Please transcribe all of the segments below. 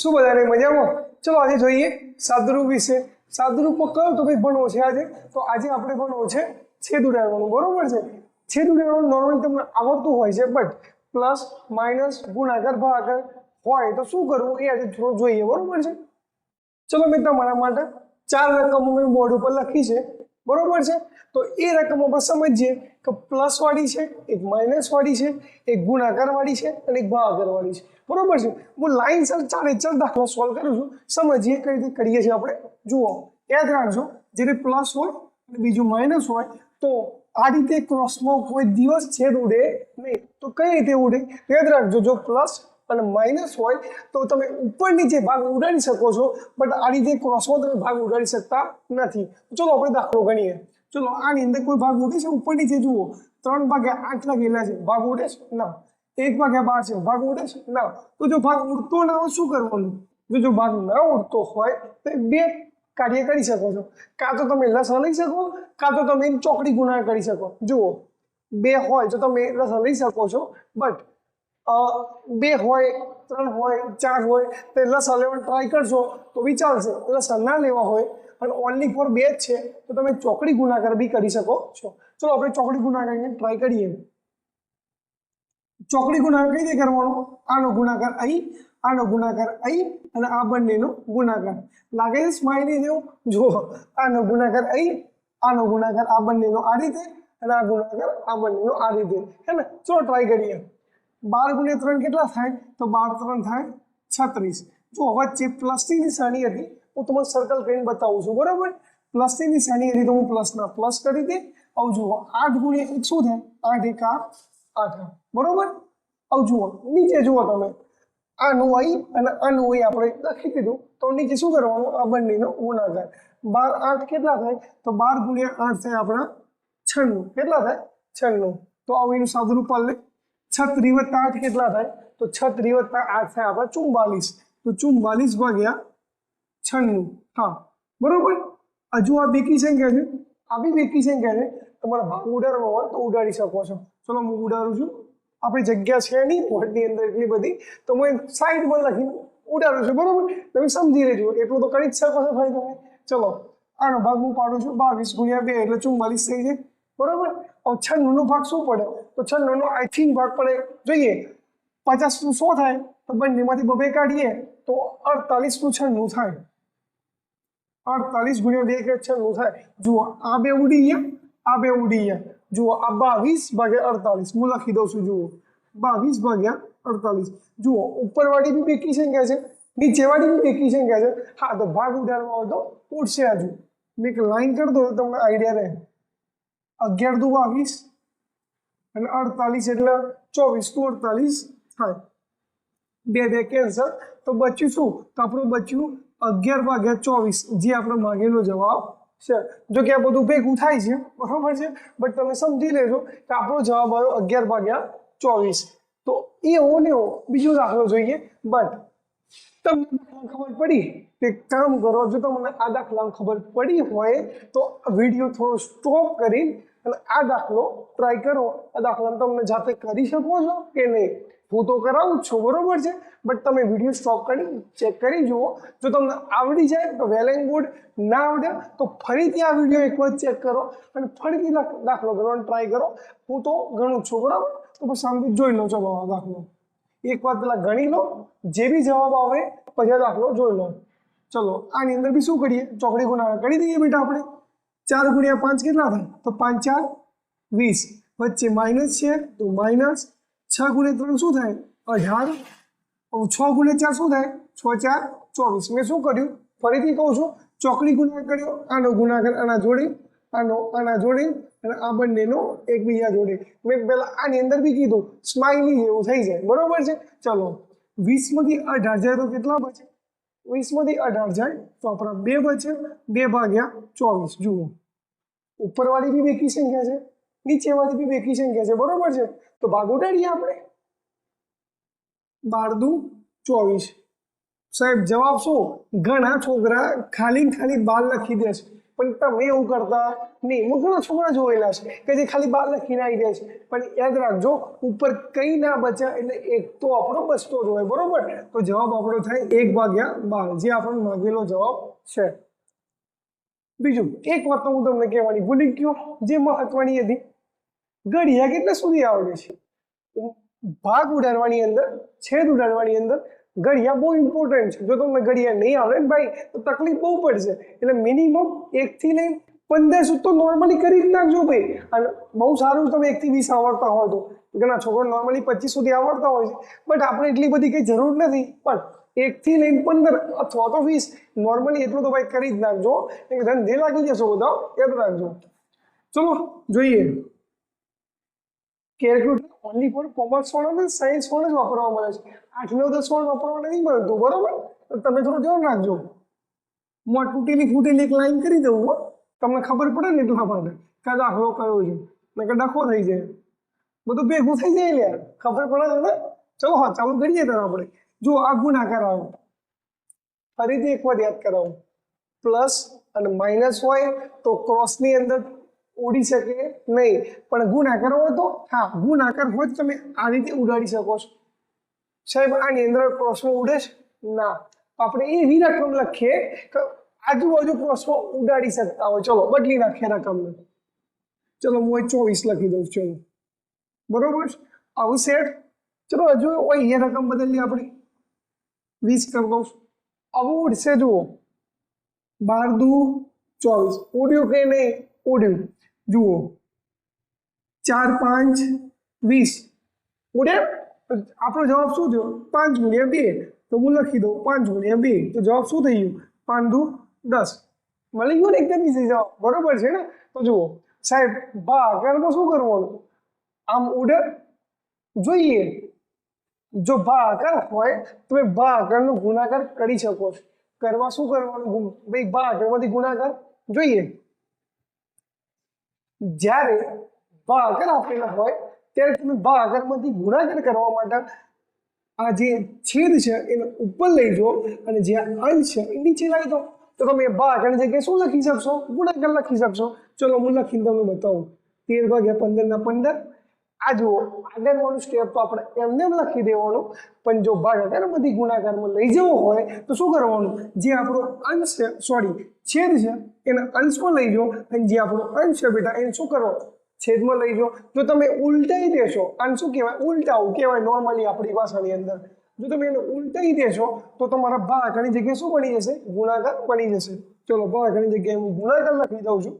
શું બધાને મજામાં? ચલો આજે જોઈએ સાદુરૂપ વિશે. સાદુરૂપ કયો ટોપિક ભણવો છે આજે? તો આજે આપણે ભણવો છે છેદ ઉડાડવાનું, બરોબર છે? છેદ ઉડાડવાનું નોર્મલી તમને આવડતું હોય છે, બટ પ્લસ માઇનસ ગુણાકાર ભાગાકાર હોય તો શું કરવું એ આજે થોડું જોઈએ, બરોબર છે? ચલો મેં તમારા માટે 4 રકમો મેં બોર્ડ ઉપર લખી છે, બરોબર છે? તો એ રકમો પર સમજીએ કે પ્લસ વાળી છે, એક માઇનસ વાળી છે, એક ગુણાકાર વાળી છે અને એક ભાગાકાર વાળી છે, બરોબર છે? હું લાઈનસર 4 દાખલા સોલ્વ કરું છું, સમજીએ કઈ રીતે કરીએ છીએ આપણે. જુઓ, યાદ રાખજો, જ્યારે પ્લસ હોય અને બીજું માઇનસ હોય તો આ રીતે ક્રોસમાં કોઈ દિવસ છેદ ઉડે નહીં. તો કઈ રીતે ઉડે? યાદ રાખજો, જો પ્લસ અને માઇનસ હોય તો તમે ઉપર નીચે ભાગ ઉડાડી શકો છો, બટ આ રીતે ક્રોસમાં તમે ભાગ ઉડાડી શકતા નથી. ચલો આપણે દાખલો ગણીએ. ચલો આની અંદર કોઈ ભાગ ઉડે છે ઉપર નીચે? જુઓ, 3/8 લખેલા છે, ભાગ ઉડે છે? ના. 1/12 છે, ભાગ ઉડે છે? ના. તો જો ભાગ ઉડતો ના હોય શું કરવાનું? જો ભાગ ના ઉડતો હોય તો બે કાર્ય કરી શકો છો. કાં તો તમે લસા લઈ શકો, કાં તો તમે ચોકડી ગુણાકાર કરી શકો. જુઓ, 2 હોય તો તમે લસા લઈ શકો છો, બટ 2 હોય, 3 હોય, 4 હોય તો લસા લેવાનું ટ્રાય કરશો તો બી ચાલશે. લસા ના લેવા હોય અને ઓનલી ફોર 2 જ છે તો તમે ચોકડી ગુણાકાર બી કરી શકો છો. ચલો આપણે ચોકડી ગુણાકાર ટ્રાય કરીએ. ચોકડી ગુણાકાર કઈ રીતે કરવાનો? આનો ગુણાકાર અહીં, આનો ગુણાકાર અહીં અને આ બંનેનો ગુણાકાર. લાગે છે સ્માઈલી જેવું? જુઓ, આનો ગુણાકાર અહીં, આનો ગુણાકાર આ બંનેનો આ રીતે અને આ ગુણાકાર આ બંનેનો આ રીતે, હે ને? ચલો ટ્રાય કરીએ. 12 × 3 કેટલા થાય? તો 12 × 3 થાય 36. જો વચ્ચે પ્લસની નિશાની હતી, હું તમને સર્કલ કરીને બતાવું છું, બરાબર? પ્લસની નિશાની હતી તો હું પ્લસના પ્લસ કરી દે. આવું જુઓ, 8 × 1 શું થાય? 8 × 8, બરોબર? આવું જુઓ, નીચે જુઓ તમે, આનું અહીં અને આનું અહીં આપણે લખી દીધું, તો નીચે શું કરવાનું? આ બંનેનો ગુણાકાર. 12 8 કેટલા થાય? તો 12 × 8 થાય આપણા 96. કેટલા થાય? 96. તો આવું એનું સાદુરૂપ લે. 36 + 8 કેટલા થાય? તો 36 + 8 થાય આપણા 44. તો 44/96. હા, બરોબર. હજુ આ બેકી સંખ્યા છે, આ બી બેકી સંખ્યા છે. તમારે ભાગ ઉડાડવો હોય તો ઉડાડી શકો છો. ચલો હું ઉડાડું છું. આપણી જગ્યા છે નહીં બોર્ડની અંદર એટલી બધી, તો હું સાઈડમાં લખીને ઉડાડું છું, બરોબર? તમે સમજી લેજો, એટલું તો કરી જ શકો છો ભાઈ તમે. ચલો આનો ભાગ હું પાડું છું. 22 × 2 એટલે 44 થઈ જાય, બરોબર? હવે 96 નો ભાગ શું પડે? તો 96 નો આઈ થિંક ભાગ પડે, જોઈએ 50 નું 100 થાય તો બંનેમાંથી 2 કાઢીએ તો 48 નું 96 થાય. 48 × 2 કે 96 થાય. જુઓ, આ બે ઉડી ગયા, આ બે ઉડી ગયા. જુઓ, આ 22/48 હું લખી દઉં છું. જુઓ, 22/48. જુઓ, ઉપરવાળી બી બેકી સંખ્યા છે, નીચેવાળી બી બેકી સંખ્યા છે. હા, તો ભાગ ઉડાડવા હોય તો ઉડશે. હજુ મેં એક લાઈન કરી દો તમને આઈડિયા રહે. 11 × 22 અને 48 એટલે 24 × 48 થાય. 2 કેન્સલ, તો બચ્યું શું? તો આપણું બચ્યું 11/24, જે આપણો માંગેલો જવાબ છે. જો કે આ બધું ભેગું થાય છે, બરોબર છે, બટ તમે સમજી લેજો કે આપણો જવાબ આવ્યો 11/24. તો એવો ને એવો બીજો દાખલો જોઈએ. બટ તમને ખબર પડી, એક કામ કરો, જો તમને આ દાખલા ખબર પડી હોય તો વિડીયો થોડો સ્ટોપ કરી અને આ દાખલો ટ્રાય કરો. આ દાખલા તમને જાતે કરી શકો છો કે નહીં? હું તો કરાવું જ છું, બરોબર છે, બટ તમે વિડીયો સ્ટોપ કરી ચેક કરી જુઓ. જો તમને આવડી જાય તો વેલ એન્ડ ગુડ, ના આવડે તો ફરીથી આ વિડીયો એકવાર ચેક કરો અને ફરીથી દાખલો કરવાનો ટ્રાય કરો. હું તો ગણું છું, બરાબર? તો પછી શાંતિ જોઈ લો. ચલો આ દાખલો એક વાર પેલા ગણી લો, જે બી જવાબ આવે પછી આ દાખલો જોઈ લો. ચલો આની અંદર બી શું કરીએ? ચોકડી ગુણાકાર કરી દઈએ બેટા આપણે. 4 × 5 કેટલા થાય? તો 5 × 4 = 20. વચ્ચે માઇનસ છે તો માઇનસ. 6 × 3 શું થાય? 18. 6 × 4 શું થાય? 6 × 4 = 24. મેં શું કર્યું? ફરીથી કહું છું, ચોકડી ગુણાકાર કર્યો, આનો ગુણાકાર આના જોડે, આનો આના જોડે અને આ બંનેનો એકબીજા જોડે. મેં પહેલા આની અંદર બી કીધું સ્માઈલી જેવું થઈ જાય, બરોબર છે? ચલો 20 માંથી 18 જાય તો કેટલા બચે? 20 માંથી 18 જાય તો આપણા 2 બચે. 2/24. જુઓ, ઉપરવાળી બી બેકી સંખ્યા છે, નીચેવાળી બી બેકી સંખ્યા છે, બરોબર છે? તો ભાગ ઉડાડીએ આપણે. 12 દુ 24. સાહેબ જવાબ શું? ઘણા છોકરા ખાલી 12 લખી દેશે. પણ તમે એવું કરતા નહીં. હું ઘણા છોકરા જોયેલા છે કે જે ખાલી 12 લખીને આવી જાય છે, પણ યાદ રાખજો ઉપર કંઈ ના બચ્યા એટલે એક તો આપણો બચતો જ હોય, બરોબર. તો જવાબ આપણો થાય 1/12, જે આપણો માંગેલો જવાબ છે. બીજું એક વાત તો હું તમને કહેવાની ભૂલી ગયો, જે મહત્વની હતી, ઘડિયા કેટલા સુધી આવડે છે? ભાગ ઉડાડવાની અંદર, છેદ ઉડાડવાની અંદર ઘડિયા બહુ ઇમ્પોર્ટન્ટ છે. જો તમને ઘડિયા નહીં આવડે ને ભાઈ તો તકલીફ બહુ પડશે. એટલે મિનિમમ 1 થી લઈને 15 સુધી તો નોર્મલી કરી જ નાખજો ભાઈ. અને બહુ સારું તમે 1 થી 20 આવડતા હોય તો, ઘણા છોકરો નોર્મલી 25 સુધી આવડતા હોય છે, બટ આપણે એટલી બધી કંઈ જરૂર નથી. પણ 1 થી લઈને 15 અથવા તો 20 નોર્મલી એટલું તો ભાઈ કરી જ નાખજો. ધંધે લાગી જશો બધા, યાદ રાખજો. ચલો જોઈએ. કેલ્ક્યુલેટર ઓનલી ફોર કોમર્સ વાળા ને સાયન્સ વાળા જ વાપરવા મળે છે. 8, 9, 10 વાળા વાપરવા નહીં મળતું, બરોબર. તો તમે થોડું ધ્યાન રાખજો. હું આ તૂટેલી ફૂટેલી એક લાઈન કરી દઉં, તમને ખબર પડે ને એટલા માટે કે દાખલો કયો છે, નકર ડખો થઈ જાય, બધું ભેગું થઈ જાય. યાર ખબર પડે છે ને. ચલો હા, ચાલુ કરીએ ત્યારે આપણે. જો આ ગુણાકાર આવે, ફરીથી એક વાર યાદ કરાવું, પ્લસ અને માઇનસ હોય તો ક્રોસની અંદર ઉડી શકે નહીં, પણ ગુણાકાર હોય તો હા, ગુણાકાર હોય તો તમે આ રીતે ઉડાડી શકો છો. સાહેબ આની અંદર ક્રોસમાં ઉડે છે ના, આપણે એવી રકમ લખીએ કે આજુબાજુ ક્રોસમાં ઉડાડી શકતા હોય. ચલો બદલી નાખીએ રકમને. ચલો હું 24 લખી દઉં. ચલો બરોબર, આવું સેટ. ચલો હજુ એ રકમ બદલી આપણે 20 કરી દઉં. આવું ઉડશે. જુઓ 12 દુ 24, ઉડ્યું કે નહીં? ઉડ્યું. જુઓ 4, 5, 20 ઉડ્યા. આપણો જવાબ શું થયો? 5 ગુણ્યા 2. તો હું લખી દઉં 5 ગુણ્યા 2. તો જવાબ શું થઈ ગયું? 5 દુ 10. મળી ગયો ને એકદમ ઈઝી જવાબ, બરોબર છે ને. તો જુઓ સાહેબ ભાગાકારમાં શું કરવાનું? આમ ઉડે જોઈએ. જો ભાગાકાર હોય તો ભાગાકારનો ગુણાકાર કરી શકો છો. કરવા શું કરવાનું ભાઈ? ભાગાકારમાંથી ગુણાકાર જોઈએ. જ્યારે ભાગાકાર આપેલા હોય ત્યારે તમે ભાગાકારમાંથી ગુણાકાર કરવા માટે આ જે છેદ છે એને ઉપર લઈ જાઓ અને જે અંશ છે એ નીચે લાવી દો. તો તમે ભાગાકારની જગ્યાએ શું લખી શકશો? ગુણાકાર લખી શકશો. ચલો હું લખીને તમને બતાવું. 13/15 આ જુઓ, આગળનું સ્ટેપ તો આપણે એમને એમ લખી દેવાનું, પણ જો ભાગાકારમાંથી ગુણાકારમાં લઈ જવો હોય તો શું કરવાનું? જે આપણો અંશ છે, સોરી છેદ છે, એને અંશમાં લઈ જાઓ અને જે આપણો અંશ છે બેટા એને શું કરો? છેદમાં લઈ જાઓ. જો તમે ઉલટાઈ દેશો, આને શું કહેવાય? ઉલટાવું કહેવાય નોર્મલી આપણી ભાષાની અંદર. જો તમે એને ઉલટાઈ દેશો તો તમારા ભાગાકારની જગ્યાએ શું બની જશે? ગુણાકાર બની જશે. ચલો ભાગાકારની જગ્યાએ હું ગુણાકાર લખી દઉં છું.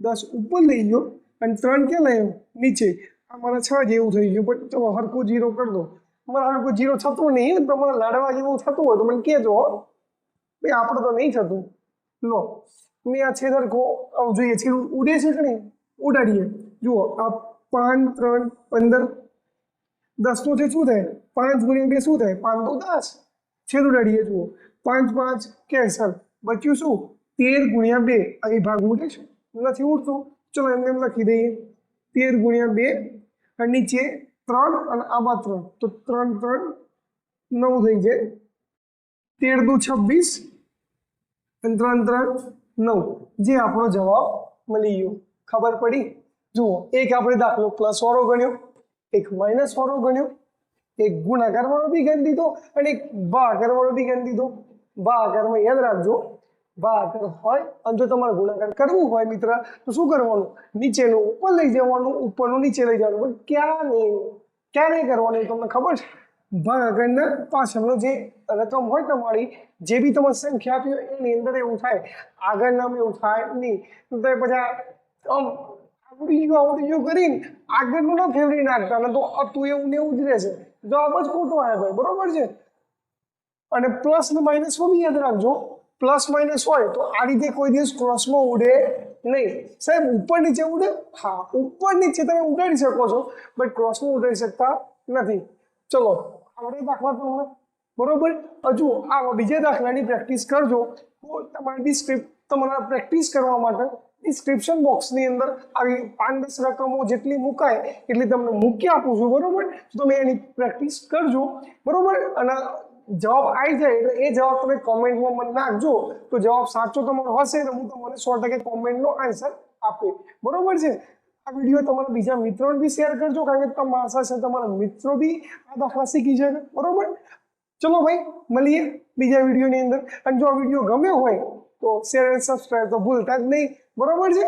10 ઉપર લઈ ગયો અને 3 ક્યાં લઈ નીચે. અમારા 6 જેવું થઈ ગયું, પણ ચલો હરખું 0 કરી દો. અમારા હરખું 0 થતું નહીં, તમારા લાડવા જેવું થતું હોય તો મને કહેજો. ભાઈ આપણે તો નહીં થતું. લો મેં આ છેદ હરખો જોઈએ છે ઉડે છે કે નહીં? ઉડાડીએ. જુઓ આ 5, 3, 15, 10 નો છે શું થાય? 5 ગુણ્યા 2 શું થાય? 5 દુ 10. છેદ ઉડાડીએ. જુઓ 5, 5 કેન્સલ. બચ્યું શું? 13 ગુણ્યા 2. અહીં ભાગ ઉડે છે? નથી ઉડતું. ચલો એમને એમ લખી દઈએ 13 ગુણ્યા 2 અને નીચે 3 અને આમાં 3, તો 3, 3, 9 થઈ જાય. 13 દુ 26 અને 3, 3, 9, જે આપણો જવાબ મળી ગયો. ખબર પડી? જુઓ એક આપણે દાખલો પ્લસ વાળો ગણ્યો, એક માઇનસ વાળો ગણ્યો, એક ગુણાકાર વાળો બી ગણી દીધો અને એક ભાગાકાર વાળો બી ગણી દીધો. ભાગાકારમાં યાદ રાખજો, ભાગાકાર હોય અને જો તમારે ગુણાકાર કરવું હોય મિત્ર તો શું કરવાનું? નીચેનું ઉપર લઈ જવાનું, ઉપરનું નીચે લઈ જવાનું. પણ ક્યાં નહીં કરવાનું તમને ખબર છે? ભાગાકારના પાછળનો જે રકમ હોય તમારી, જે બી તમારી સંખ્યા આપી હોય એની અંદર એવું થાય. આગળનામાં એવું થાય નહીં. તો પછી આવડી ગયું કરીને આગળનું ના ફેવરી નાખતા ને તો તું એવું ને એવું જ રહેશે. જવાબ જ ખોટો આવે ભાઈ, બરોબર છે. અને પ્લસ ને માઇનસમાં બી યાદ રાખજો, પ્લસ માઇનસ હોય તો આ રીતે કોઈ દિવસ ક્રોસમાં ઉડે નહીં. સાહેબ ઉપર નીચે ઉડે? હા, ઉપર નીચે તમે ઉડાડી શકો છો, બટ ક્રોસમાં ઉડાડી શકતા નથી. ચલો આવડે દાખલા તમને, બરોબર. હજુ આ બીજા દાખલાની પ્રેક્ટિસ કરજો. તમારા પ્રેક્ટિસ કરવા માટે ડિસ્ક્રિપ્શન બોક્સની અંદર આવી 5-10 રકમો જેટલી મુકાય એટલી તમને મૂકી આપું છું, બરોબર. તો તમે એની પ્રેક્ટિસ કરજો, બરોબર. અને જવાબ આવી જાય એટલે એ જવાબ તમે કોમેન્ટમાં મને નાખજો, તો જવાબ સાચો તમારો હશે તો હું તમને 100% કોમેન્ટનો આન્સર આપીશ, બરોબર છે? આ વિડીયો તમારા બીજા મિત્રોને બી શેર કરજો, કારણ કે તમારા આશા છે તમારા મિત્રો બી આ દાખલા શીખી શકે, બરોબર? ચલો ભાઈ, મળીએ બીજા વિડીયોની અંદર. અને જો આ વિડીયો ગમ્યો હોય તો શેર અને સબસ્ક્રાઈબ તો ભૂલતા જ નહીં, બરોબર છે?